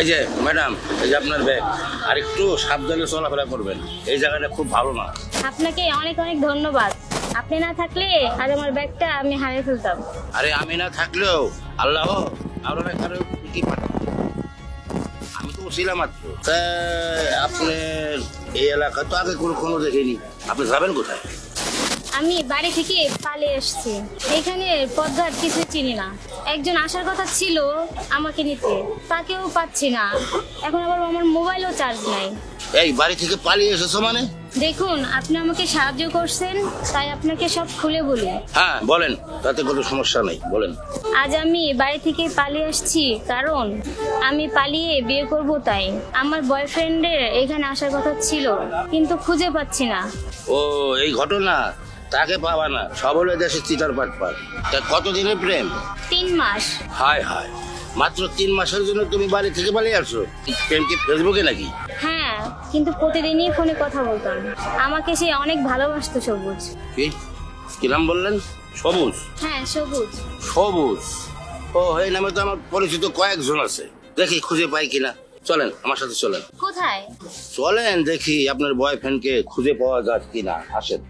এই যে ম্যাডাম, এই যে আপনার ব্যাগ, আর একটু সাবধানে চলাফেরা করবেন, এই জায়গাটা খুব ভালো না। আপনাকে অনেক অনেক ধন্যবাদ। আপনি না থাকলে আজ আমার ব্যাগটা আমি হারিয়ে ফেলতাম। আরে আমি না থাকলেও আল্লাহ আরো কারো কি পাঠাবো, আমি তো ছিলাম মাত্র। তা আপনি এই এলাকা তো আগে কোনো দেখিনি, আপনি যাবেন কোথায়? আমি বাড়ি থেকে পালিয়ে এসেছি। এখানে পথঘাট কিছু চিনি না। একজন আসার কথা ছিল আমাকে নিতে, তাকেও পাচ্ছি না। এখন আবার আমার মোবাইলও চার্জ নাই। এই বাড়ি থেকে পালিয়ে এসেছো মানে? দেখুন, আপনি আমাকে সাহায্য করছেন, তাই আপনাকে সব খুলে বলি। হ্যাঁ বলেন, তাতে কোনো সমস্যা নেই, বলেন। আজ আমি বাড়ি থেকে পালিয়ে আসছি কারণ আমি পালিয়ে বিয়ে করব, তাই আমার বয়ফ্রেন্ডের এখানে আসার কথা ছিল, কিন্তু খুঁজে পাচ্ছি না। ও এই ঘটনা, তাকে পাবা না, সব হলো দেশে চিটার পাটপাট। তা কতদিনের প্রেম? 3 মাস। হায় হায়, মাত্র 3 মাসের জন্য তুমি বাড়ি থেকে পালিয়ে আসছো? প্রেম কি ফেসবুকে নাকি? হ্যাঁ, কিন্তু প্রতিদিনই ফোনে কথা বলতাম। আমাকে সে অনেক ভালোবাসতো। সবুজ। কি নাম বললেন? সবুজ? হ্যাঁ, সবুজ। সবুজ, ও এই নামে তো আমার পরিচিত কয়েকজন আছে, দেখি খুঁজে পাই কিনা। চলেন আমার সাথে, চলেন কোথায়? চলেন দেখি আপনার বয়ফ্রেন্ডকে খুঁজে পাওয়া যায় কিনা, আসেন।